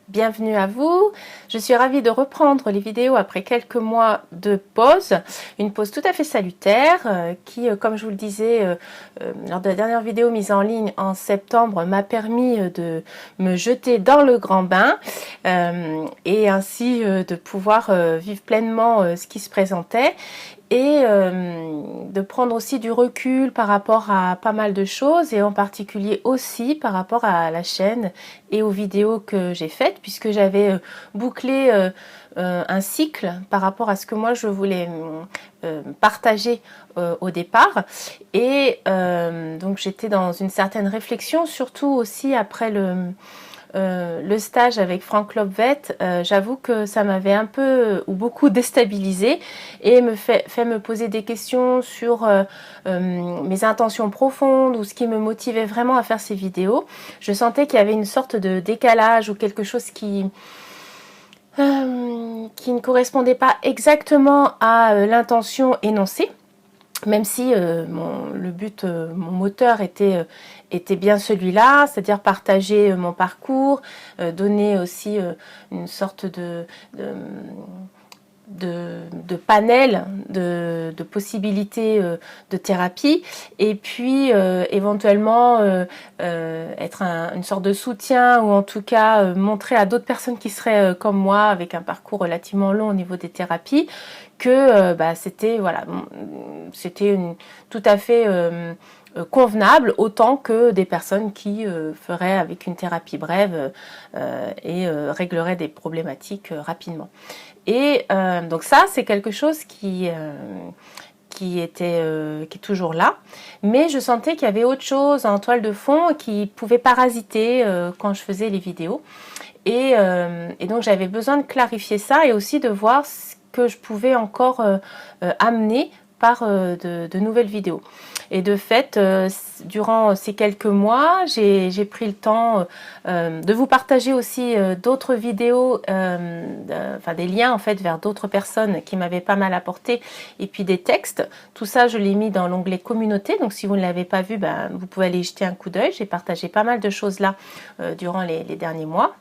Bienvenue à vous. Je suis ravie de reprendre les vidéos après quelques mois de pause. Une pause tout à fait salutaire qui, comme je vous le disais lors de la dernière vidéo mise en ligne en septembre, m'a permis de me jeter dans le grand bain et ainsi de pouvoir vivre pleinement ce qui se présentait. Et de prendre aussi du recul par rapport à pas mal de choses et en particulier aussi par rapport à la chaîne et aux vidéos que j'ai faites puisque j'avais bouclé un cycle par rapport à ce que moi je voulais partager au départ et donc j'étais dans une certaine réflexion, surtout aussi après le stage avec Franck Lobvet. J'avoue que ça m'avait un peu ou beaucoup déstabilisée et me fait me poser des questions sur mes intentions profondes ou ce qui me motivait vraiment à faire ces vidéos. Je sentais qu'il y avait une sorte de décalage ou quelque chose qui ne correspondait pas exactement à l'intention énoncée. Même si le but, mon moteur était bien celui-là, c'est-à-dire partager mon parcours, donner aussi une sorte de panel de possibilités de thérapie et puis éventuellement être une sorte de soutien ou en tout cas montrer à d'autres personnes qui seraient comme moi avec un parcours relativement long au niveau des thérapies que c'était voilà, c'était tout à fait convenable autant que des personnes qui feraient avec une thérapie brève et régleraient des problématiques rapidement. Et donc ça, c'est quelque chose qui est toujours là, mais je sentais qu'il y avait autre chose en toile de fond qui pouvait parasiter quand je faisais les vidéos. Et donc j'avais besoin de clarifier ça et aussi de voir ce que je pouvais encore amener par de nouvelles vidéos. Et de fait, durant ces quelques mois, j'ai pris le temps de vous partager aussi d'autres vidéos, des liens en fait vers d'autres personnes qui m'avaient pas mal apporté, et puis des textes. Tout ça, je l'ai mis dans l'onglet communauté. Donc si vous ne l'avez pas vu, vous pouvez aller y jeter un coup d'œil. J'ai partagé pas mal de choses là durant les derniers mois.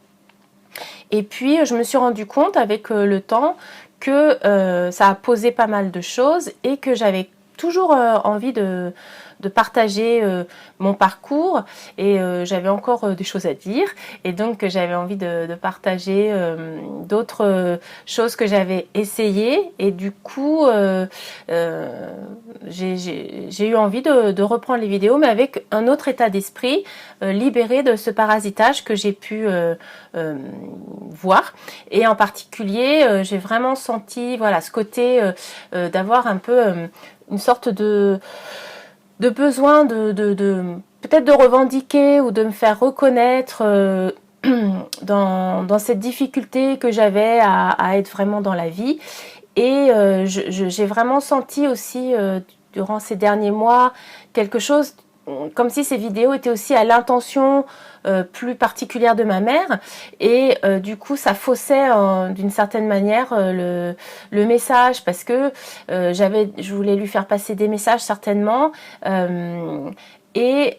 Et puis, je me suis rendu compte avec le temps que ça a posé pas mal de choses et que j'avais toujours envie de partager mon parcours et j'avais encore des choses à dire et donc j'avais envie de partager d'autres choses que j'avais essayées et du coup j'ai eu envie de reprendre les vidéos mais avec un autre état d'esprit, libéré de ce parasitage que j'ai pu voir et en particulier j'ai vraiment senti voilà ce côté d'avoir un peu une sorte de besoin peut-être de revendiquer ou de me faire reconnaître dans cette difficulté que j'avais à être vraiment dans la vie. Et j'ai vraiment senti aussi durant ces derniers mois quelque chose comme si ces vidéos étaient aussi à l'intention plus particulière de ma mère et du coup ça faussait d'une certaine manière le message parce que je voulais lui faire passer des messages certainement et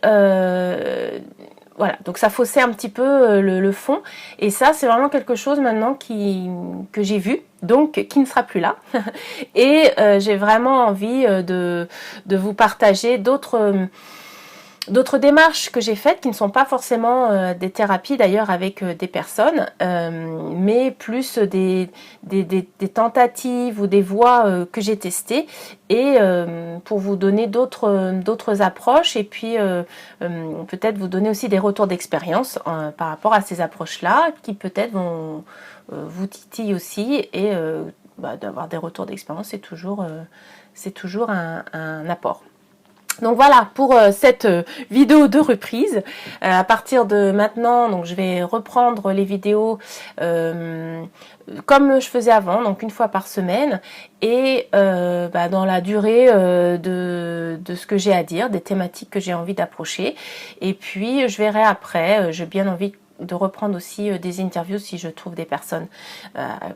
voilà, donc ça faussait un petit peu le fond et ça c'est vraiment quelque chose maintenant que j'ai vu, donc qui ne sera plus là et j'ai vraiment envie de vous partager d'autres démarches que j'ai faites qui ne sont pas forcément des thérapies d'ailleurs avec des personnes, mais plus des tentatives ou des voies que j'ai testées et pour vous donner d'autres approches et puis peut-être vous donner aussi des retours d'expérience par rapport à ces approches-là qui peut-être vont vous titiller aussi et d'avoir des retours d'expérience c'est toujours un apport. Donc voilà pour cette vidéo de reprise. À partir de maintenant, donc je vais reprendre les vidéos comme je faisais avant, donc une fois par semaine et dans la durée de ce que j'ai à dire, des thématiques que j'ai envie d'approcher. Et puis je verrai après, j'ai bien envie de reprendre aussi des interviews si je trouve des personnes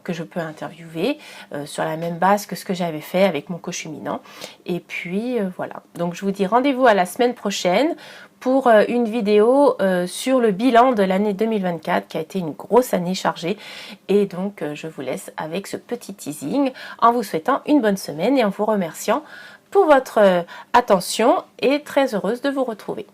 que je peux interviewer sur la même base que ce que j'avais fait avec mon coach imminent. Et puis voilà, donc je vous dis rendez-vous à la semaine prochaine pour une vidéo sur le bilan de l'année 2024 qui a été une grosse année chargée. Et donc je vous laisse avec ce petit teasing en vous souhaitant une bonne semaine et en vous remerciant pour votre attention et très heureuse de vous retrouver.